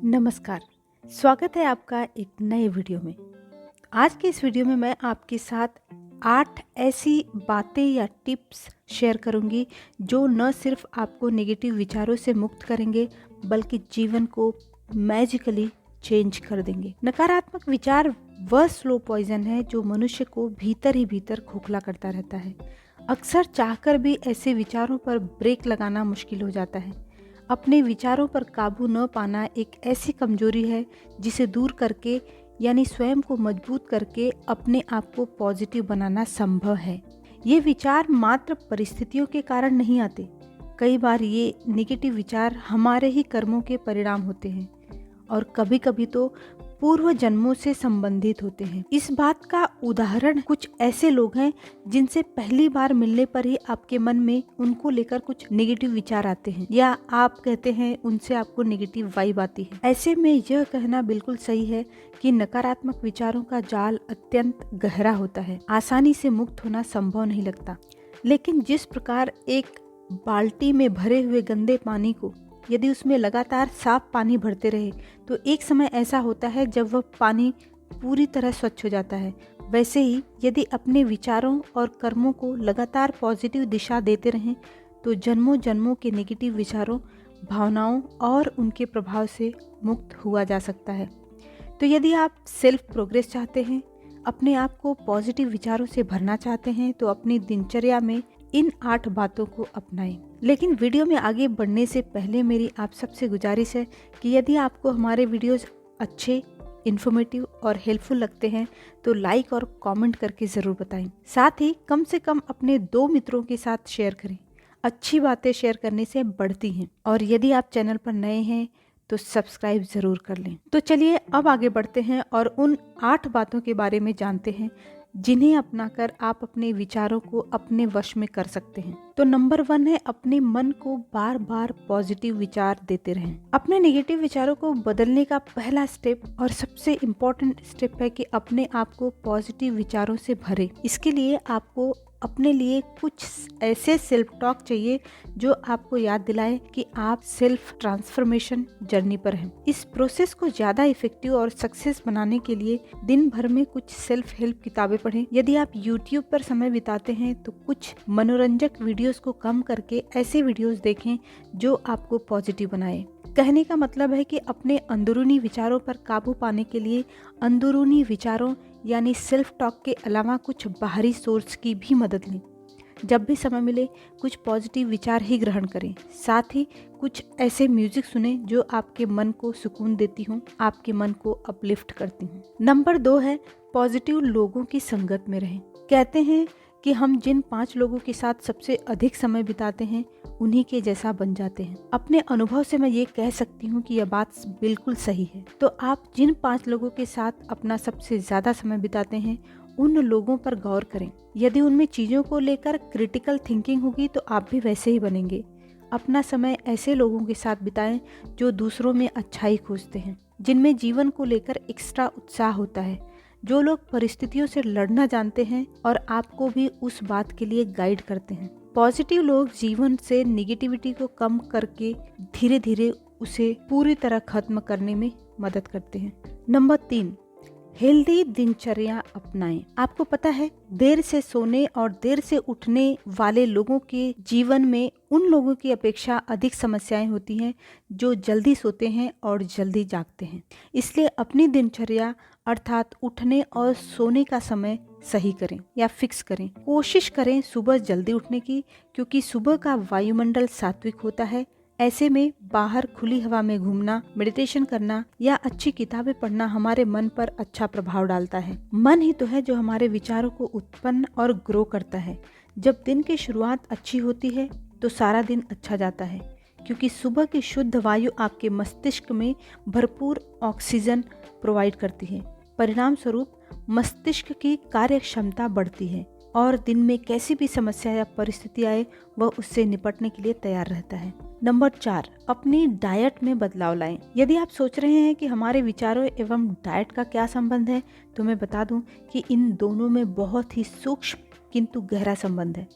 नमस्कार। स्वागत है आपका एक नए वीडियो में। आज के इस वीडियो में मैं आपके साथ 8 ऐसी बातें या टिप्स शेयर करूंगी जो न सिर्फ आपको नेगेटिव विचारों से मुक्त करेंगे बल्कि जीवन को मैजिकली चेंज कर देंगे। नकारात्मक विचार वह स्लो पॉइजन है जो मनुष्य को भीतर ही भीतर खोखला करता रहता है। अक्सर चाहकर भी ऐसे विचारों पर ब्रेक लगाना मुश्किल हो जाता है। अपने विचारों पर काबू न पाना एक ऐसी कमजोरी है जिसे दूर करके यानी स्वयं को मजबूत करके अपने आप को पॉजिटिव बनाना संभव है। ये विचार मात्र परिस्थितियों के कारण नहीं आते। कई बार ये नेगेटिव विचार हमारे ही कर्मों के परिणाम होते हैं और कभी कभी तो पूर्व जन्मों से संबंधित होते हैं। इस बात का उदाहरण कुछ ऐसे लोग हैं जिनसे पहली बार मिलने पर ही आपके मन में उनको लेकर कुछ नेगेटिव विचार आते हैं या आप कहते हैं उनसे आपको नेगेटिव वाइब आती है। ऐसे में यह कहना बिल्कुल सही है कि नकारात्मक विचारों का जाल अत्यंत गहरा होता है। आसानी से मुक्त होना संभव नहीं लगता। लेकिन जिस प्रकार एक बाल्टी में भरे हुए गंदे पानी को यदि उसमें लगातार साफ पानी भरते रहे तो एक समय ऐसा होता है जब वह पानी पूरी तरह स्वच्छ हो जाता है। वैसे ही यदि अपने विचारों और कर्मों को लगातार पॉजिटिव दिशा देते रहें तो जन्मों जन्मों के नेगेटिव विचारों, भावनाओं और उनके प्रभाव से मुक्त हुआ जा सकता है। तो यदि आप सेल्फ प्रोग्रेस चाहते हैं, अपने आप को पॉजिटिव विचारों से भरना चाहते हैं तो अपनी दिनचर्या में इन 8 बातों को अपनाएं। लेकिन वीडियो में आगे बढ़ने से पहले मेरी आप सबसे गुजारिश है कि यदि आपको हमारे वीडियोस अच्छे, इन्फॉर्मेटिव और हेल्पफुल लगते हैं तो लाइक और कमेंट करके ज़रूर बताएं। साथ ही कम से कम अपने 2 मित्रों के साथ शेयर करें। अच्छी बातें शेयर करने से बढ़ती हैं। और यदि आप चैनल पर नए हैं तो सब्सक्राइब ज़रूर कर लें। तो चलिए अब आगे बढ़ते हैं और उन 8 बातों के बारे में जानते हैं जिन्हें अपनाकर आप अपने विचारों को अपने वश में कर सकते हैं। तो नंबर 1 है अपने मन को बार बार पॉजिटिव विचार देते रहें। अपने नेगेटिव विचारों को बदलने का पहला स्टेप और सबसे इम्पोर्टेंट स्टेप है कि अपने आप को पॉजिटिव विचारों से भरें। इसके लिए आपको अपने लिए कुछ ऐसे सेल्फ टॉक चाहिए जो आपको याद दिलाए कि आप सेल्फ ट्रांसफॉर्मेशन जर्नी पर हैं। इस प्रोसेस को ज़्यादा इफेक्टिव और सक्सेस बनाने के लिए दिन भर में कुछ सेल्फ हेल्प किताबें पढ़ें। यदि आप YouTube पर समय बिताते हैं तो कुछ मनोरंजक वीडियोस को कम करके ऐसे वीडियोस देखें जो आपको पॉजिटिव बनाए। कहने का मतलब है कि अपने अंदरूनी विचारों पर काबू पाने के लिए अंदरूनी विचारों यानी सेल्फ टॉक के अलावा कुछ बाहरी सोर्स की भी मदद लें। जब भी समय मिले कुछ पॉजिटिव विचार ही ग्रहण करें। साथ ही कुछ ऐसे म्यूजिक सुने जो आपके मन को सुकून देती हों, आपके मन को अपलिफ्ट करती हों। नंबर 2 है पॉजिटिव लोगों की संगत में रहें। कहते हैं कि हम जिन 5 लोगों के साथ सबसे अधिक समय बिताते हैं उन्हीं के जैसा बन जाते हैं। अपने अनुभव से मैं ये कह सकती हूँ कि यह बात बिल्कुल सही है। तो आप जिन 5 लोगों के साथ अपना सबसे ज़्यादा समय बिताते हैं उन लोगों पर गौर करें। यदि उनमें चीज़ों को लेकर क्रिटिकल थिंकिंग होगी तो आप भी वैसे ही बनेंगे। अपना समय ऐसे लोगों के साथ बिताएं जो दूसरों में अच्छाई खोजते हैं, जिनमें जीवन को लेकर एक्स्ट्रा उत्साह होता है, जो लोग परिस्थितियों से लड़ना जानते हैं और आपको भी उस बात के लिए गाइड करते हैं। पॉजिटिव लोग जीवन से निगेटिविटी को कम करके धीरे धीरे उसे पूरी तरह खत्म करने में मदद करते हैं। नंबर 3, हेल्दी दिनचर्या अपनाएं। आपको पता है देर से सोने और देर से उठने वाले लोगों के जीवन में उन लोगों की अपेक्षा अधिक समस्याएं होती हैं जो जल्दी सोते हैं और जल्दी जागते हैं। इसलिए अपनी दिनचर्या अर्थात उठने और सोने का समय सही करें या फिक्स करें। कोशिश करें सुबह जल्दी उठने की, क्योंकि सुबह का वायुमंडल सात्विक होता है। ऐसे में बाहर खुली हवा में घूमना, मेडिटेशन करना या अच्छी किताबें पढ़ना हमारे मन पर अच्छा प्रभाव डालता है। मन ही तो है जो हमारे विचारों को उत्पन्न और ग्रो करता है। जब दिन की शुरुआत अच्छी होती है तो सारा दिन अच्छा जाता है, क्योंकि सुबह की शुद्ध वायु आपके मस्तिष्क में भरपूर ऑक्सीजन प्रोवाइड करती है। परिणाम स्वरूप मस्तिष्क की कार्य क्षमता बढ़ती है और दिन में कैसी भी समस्या या परिस्थिति आए वह उससे निपटने के लिए तैयार रहता है। नंबर 4, अपनी डाइट में बदलाव लाएं। यदि आप सोच रहे हैं कि हमारे विचारों एवं डाइट का क्या संबंध है तो मैं बता दूं कि इन दोनों में बहुत ही सूक्ष्म किंतु गहरा संबंध है।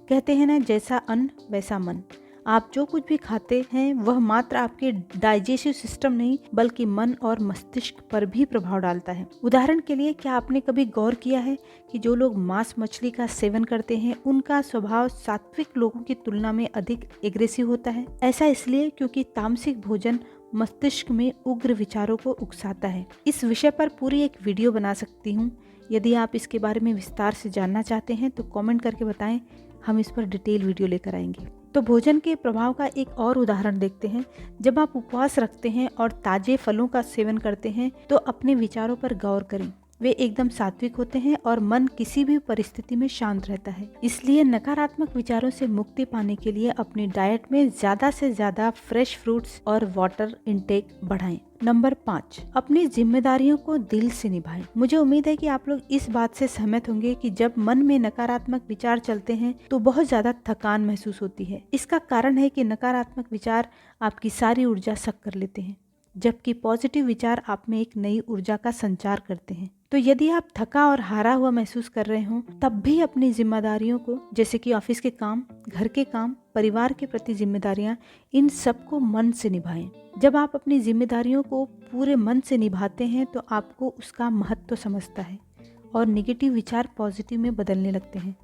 कहते हैं ना, जैसा अन्न वैसा मन। आप जो कुछ भी खाते हैं वह मात्र आपके डाइजेस्टिव सिस्टम नहीं बल्कि मन और मस्तिष्क पर भी प्रभाव डालता है। उदाहरण के लिए, क्या आपने कभी गौर किया है कि जो लोग मांस मछली का सेवन करते हैं उनका स्वभाव सात्विक लोगों की तुलना में अधिक एग्रेसिव होता है? ऐसा इसलिए क्योंकि तामसिक भोजन मस्तिष्क में उग्र विचारों को उकसाता है। इस विषय पर पूरी एक वीडियो बना सकती हूँ। यदि आप इसके बारे में विस्तार से जानना चाहते हैं तो कमेंट करके बताएं, हम इस पर डिटेल वीडियो लेकर आएंगे। तो भोजन के प्रभाव का एक और उदाहरण देखते हैं। जब आप उपवास रखते हैं और ताजे फलों का सेवन करते हैं तो अपने विचारों पर गौर करें। वे एकदम सात्विक होते हैं और मन किसी भी परिस्थिति में शांत रहता है। इसलिए नकारात्मक विचारों से मुक्ति पाने के लिए अपनी डाइट में ज्यादा से ज्यादा फ्रेश फ्रूट्स और वाटर इंटेक बढ़ाएं। नंबर 5, अपनी जिम्मेदारियों को दिल से निभाएं। मुझे उम्मीद है कि आप लोग इस बात से सहमत होंगे कि जब मन में नकारात्मक विचार चलते हैं तो बहुत ज्यादा थकान महसूस होती है। इसका कारण है कि नकारात्मक विचार आपकी सारी ऊर्जा सक कर लेते हैं, जबकि पॉजिटिव विचार आप में एक नई ऊर्जा का संचार करते हैं। तो यदि आप थका और हारा हुआ महसूस कर रहे हो तब भी अपनी जिम्मेदारियों को, जैसे कि ऑफिस के काम, घर के काम, परिवार के प्रति जिम्मेदारियां, इन सबको मन से निभाएं। जब आप अपनी जिम्मेदारियों को पूरे मन से निभाते हैं तो आपको उसका महत्व समझता है और निगेटिव विचार पॉजिटिव में बदलने लगते हैं।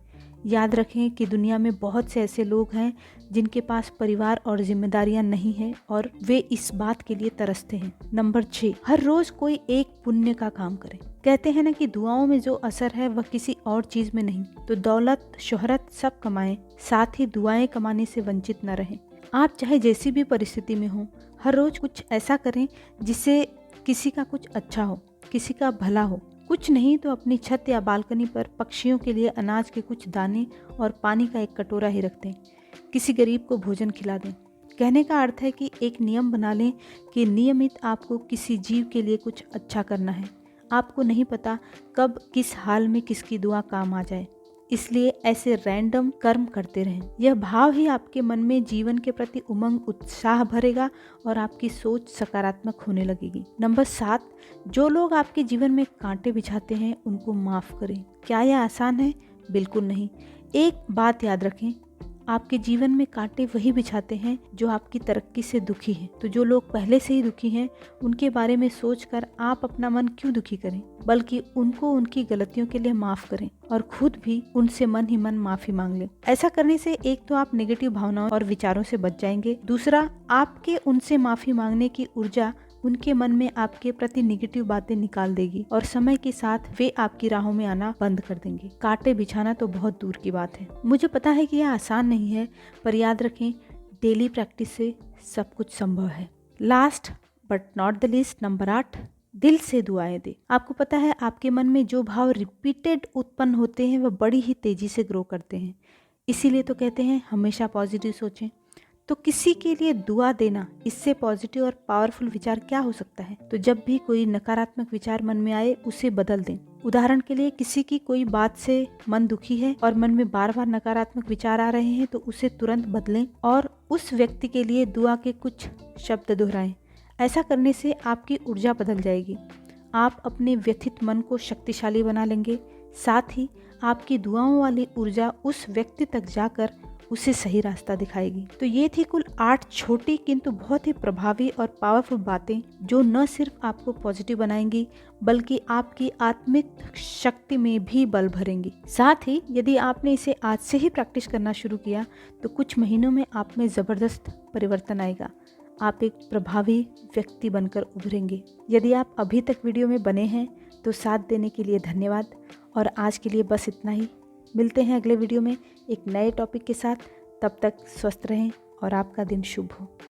याद रखें कि दुनिया में बहुत से ऐसे लोग हैं जिनके पास परिवार और जिम्मेदारियां नहीं हैं और वे इस बात के लिए तरसते हैं। नंबर 6, हर रोज कोई एक पुण्य का काम करें। कहते हैं ना कि दुआओं में जो असर है वह किसी और चीज में नहीं। तो दौलत, शोहरत सब कमाएं, साथ ही दुआएं कमाने से वंचित न रहें। आप चाहे जैसी भी परिस्थिति में हो, हर रोज कुछ ऐसा करें जिससे किसी का कुछ अच्छा हो, किसी का भला हो। कुछ नहीं तो अपनी छत या बालकनी पर पक्षियों के लिए अनाज के कुछ दाने और पानी का एक कटोरा ही रख दें। किसी गरीब को भोजन खिला दें। कहने का अर्थ है कि एक नियम बना लें कि नियमित आपको किसी जीव के लिए कुछ अच्छा करना है। आपको नहीं पता कब किस हाल में किसकी दुआ काम आ जाए, इसलिए ऐसे रैंडम कर्म करते रहें। यह भाव ही आपके मन में जीवन के प्रति उमंग, उत्साह भरेगा और आपकी सोच सकारात्मक होने लगेगी। नंबर 7, जो लोग आपके जीवन में कांटे बिछाते हैं उनको माफ करें। क्या यह आसान है? बिल्कुल नहीं। एक बात याद रखें, आपके जीवन में कांटे वही बिछाते हैं जो आपकी तरक्की से दुखी हैं। तो जो लोग पहले से ही दुखी हैं उनके बारे में सोचकर आप अपना मन क्यों दुखी करें, बल्कि उनको उनकी गलतियों के लिए माफ करें और खुद भी उनसे मन ही मन माफी मांग लें। ऐसा करने से एक तो आप नेगेटिव भावनाओं और विचारों से बच जाएंगे, दूसरा आपके उनसे माफी मांगने की ऊर्जा उनके मन में आपके प्रति निगेटिव बातें निकाल देगी और समय के साथ वे आपकी राहों में आना बंद कर देंगे। कांटे बिछाना तो बहुत दूर की बात है। मुझे पता है कि यह आसान नहीं है, पर याद रखें डेली प्रैक्टिस से सब कुछ संभव है। Last but not the least, number 8, दिल से दुआएं दे। आपको पता है आपके मन में जो भाव रिपीटेड उत्पन्न होते हैं वह बड़ी ही तेजी से ग्रो करते हैं। इसीलिए तो कहते हैं हमेशा पॉजिटिव सोचें। तो किसी के लिए दुआ देना, इससे पॉजिटिव और पावरफुल विचार क्या हो सकता है? तो जब भी कोई नकारात्मक विचार मन में आए उसे बदल दें। उदाहरण के लिए, किसी की कोई बात से मन दुखी है और मन में बार बार नकारात्मक विचार आ रहे हैं तो उसे तुरंत बदलें और उस व्यक्ति के लिए दुआ के कुछ शब्द दोहराएं। ऐसा करने से आपकी ऊर्जा बदल जाएगी। आप अपने व्यथित मन को शक्तिशाली बना लेंगे, साथ ही आपकी दुआओं वाली ऊर्जा उस व्यक्ति तक जाकर उसे सही रास्ता दिखाएगी। तो ये थी कुल 8 छोटी किंतु बहुत ही प्रभावी और पावरफुल बातें जो न सिर्फ आपको पॉजिटिव बनाएंगी बल्कि आपकी आत्मिक शक्ति में भी बल भरेंगी। साथ ही यदि आपने इसे आज से ही प्रैक्टिस करना शुरू किया तो कुछ महीनों में आप में जबरदस्त परिवर्तन आएगा। आप एक प्रभावी व्यक्ति बनकर उभरेंगे। यदि आप अभी तक वीडियो में बने हैं तो साथ देने के लिए धन्यवाद और आज के लिए बस इतना ही। मिलते हैं अगले वीडियो में एक नए टॉपिक के साथ। तब तक स्वस्थ रहें और आपका दिन शुभ हो।